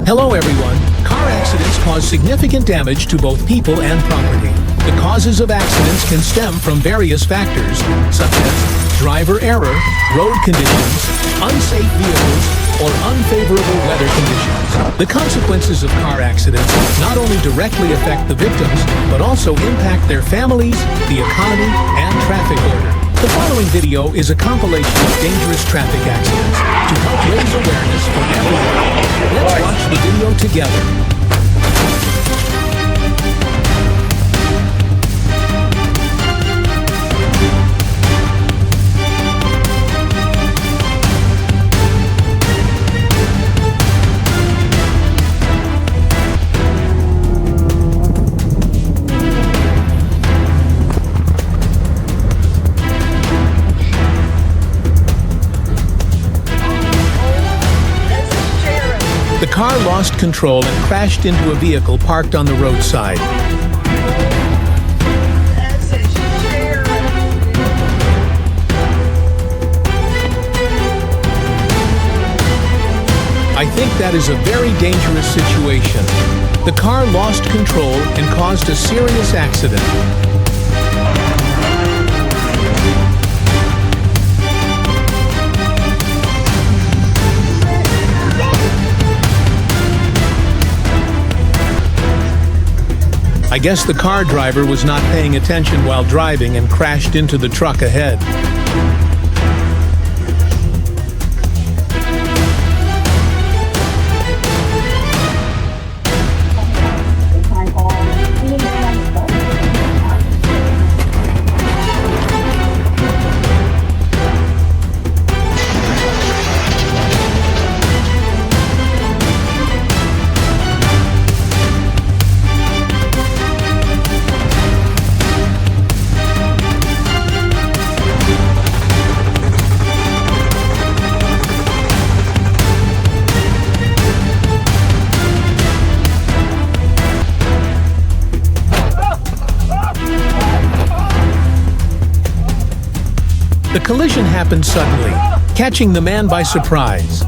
Hello everyone. Car accidents cause significant damage to both people and property. The causes of accidents can stem from various factors, such as driver error, road conditions, unsafe vehicles, or unfavorable weather conditions. The consequences of car accidents not only directly affect the victims, but also impact their families, the economy, and traffic order. The following video is a compilation of dangerous traffic accidents to help raise awareness for everyone. Let's watch the video together. The car lost control and crashed into a vehicle parked on the roadside. I think that is a very dangerous situation. The car lost control and caused a serious accident. I guess the car driver was not paying attention while driving and crashed into the truck ahead. The collision happened suddenly, catching the man by surprise.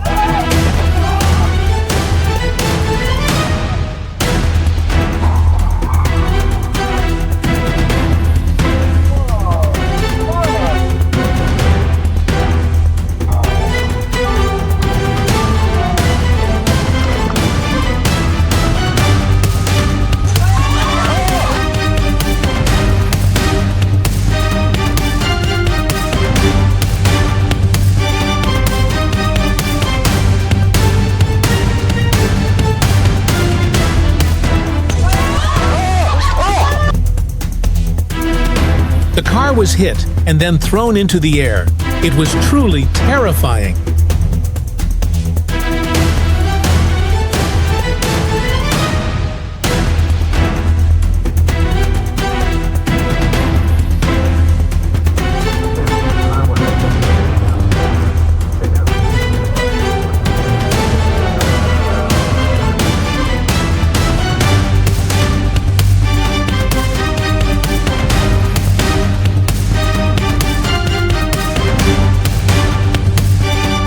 The car was hit and then thrown into the air. It was truly terrifying.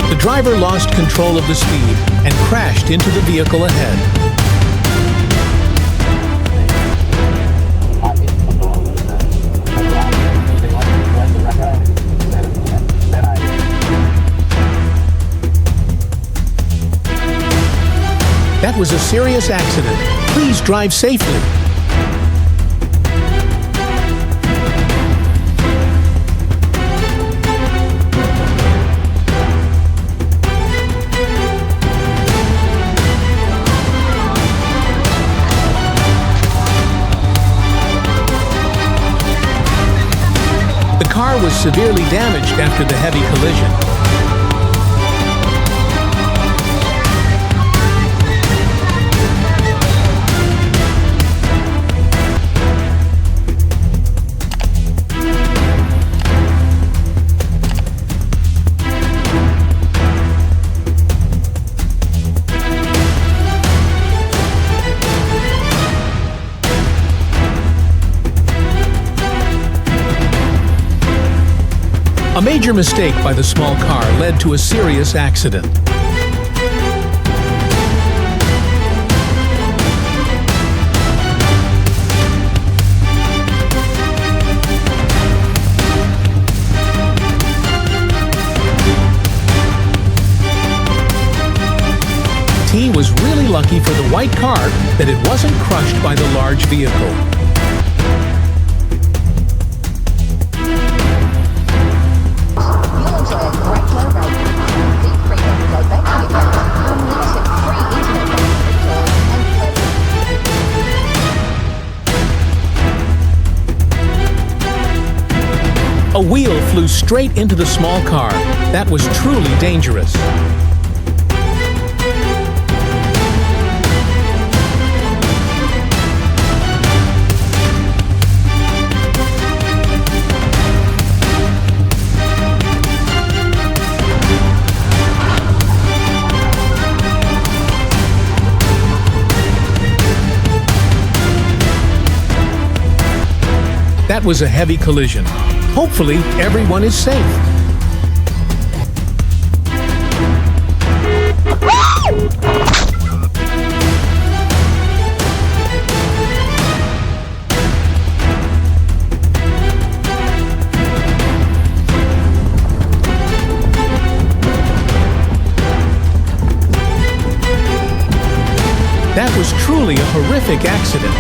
The driver lost control of the speed and crashed into the vehicle ahead. That was a serious accident. Please drive safely. The car was severely damaged after the heavy collision. A major mistake by the small car led to a serious accident. was really lucky for the white car that it wasn't crushed by the large vehicle. You'll enjoy a great low rate. Feel free to go back to your phone, unlimited free internet and A wheel flew straight into the small car. That was truly dangerous. That was a heavy collision. Hopefully, everyone is safe. That was truly a horrific accident.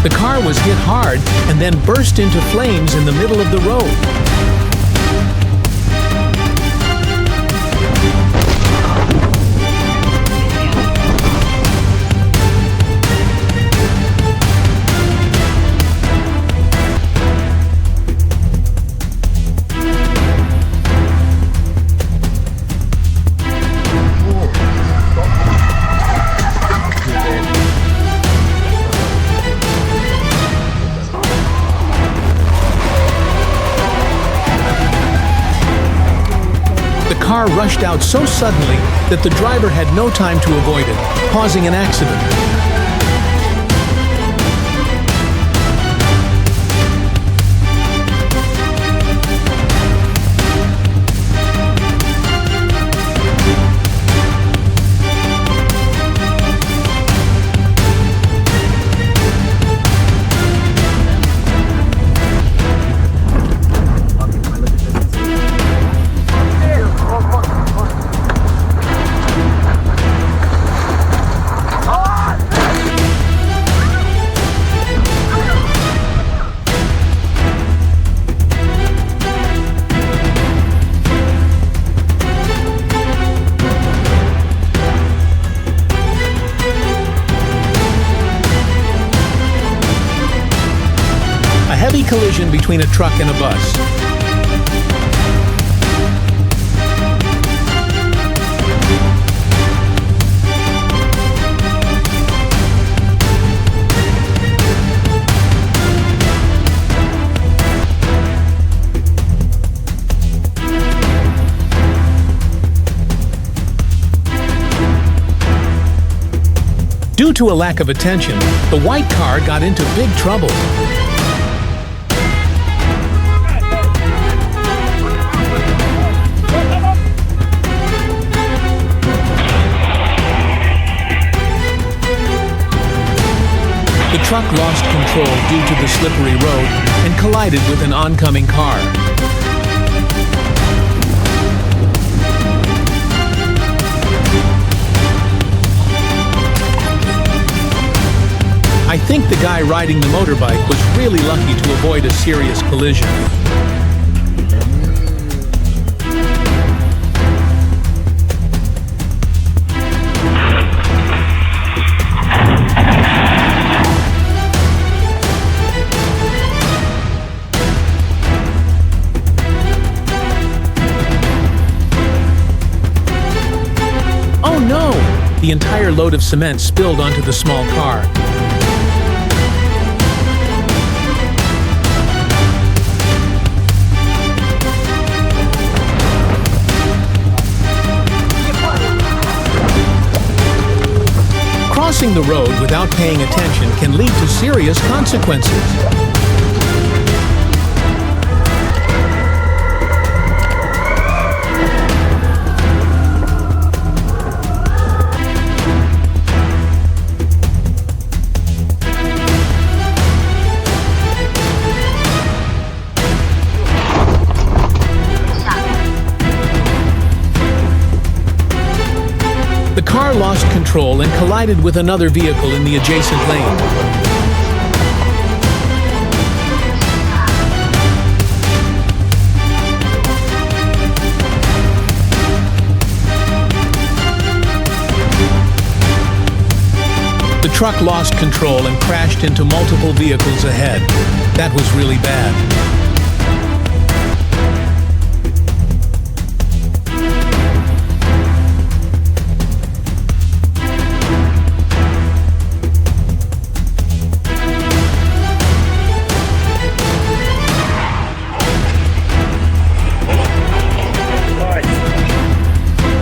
The car was hit hard and then burst into flames in the middle of the road. The car rushed out so suddenly that the driver had no time to avoid it, causing an accident. A heavy collision between a truck and a bus. Due to a lack of attention, the white car got into big trouble. The truck lost control due to the slippery road and collided with an oncoming car. I think the guy riding the motorbike was really lucky to avoid a serious collision. Oh no! The entire load of cement spilled onto the small car. Crossing the road without paying attention can lead to serious consequences. The car lost control and collided with another vehicle in the adjacent lane. The truck lost control and crashed into multiple vehicles ahead. That was really bad.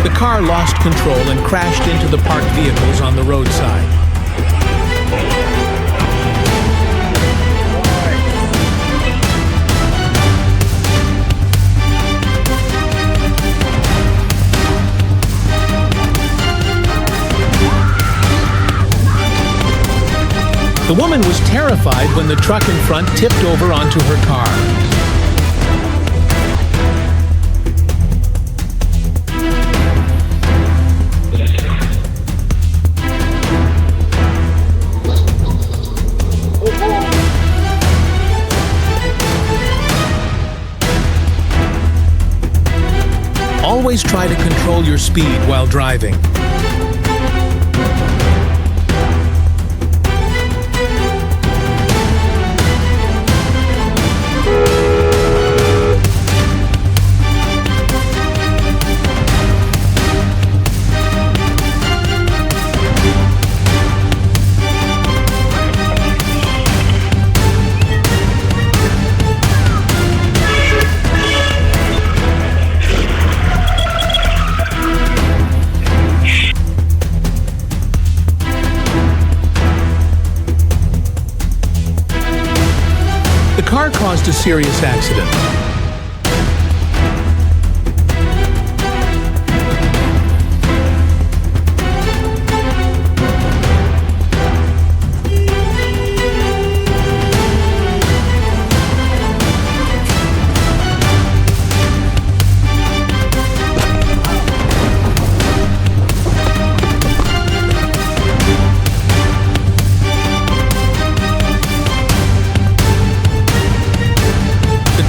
The car lost control and crashed into the parked vehicles on the roadside. The woman was terrified when the truck in front tipped over onto her car. Always try to control your speed while driving. The car caused a serious accident.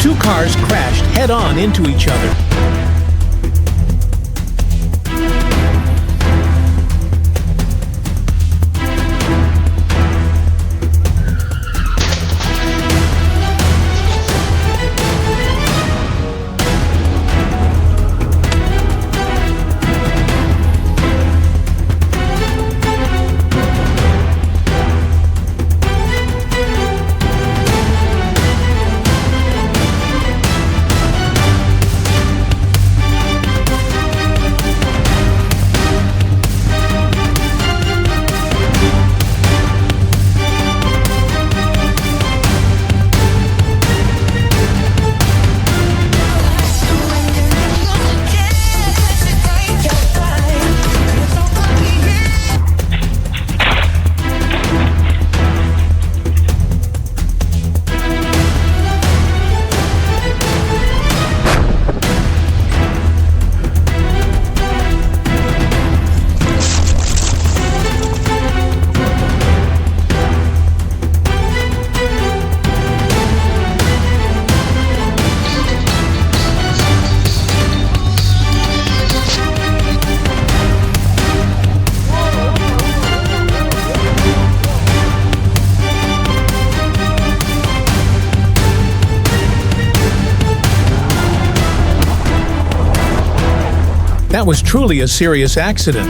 Two cars crashed head-on into each other. That was truly a serious accident.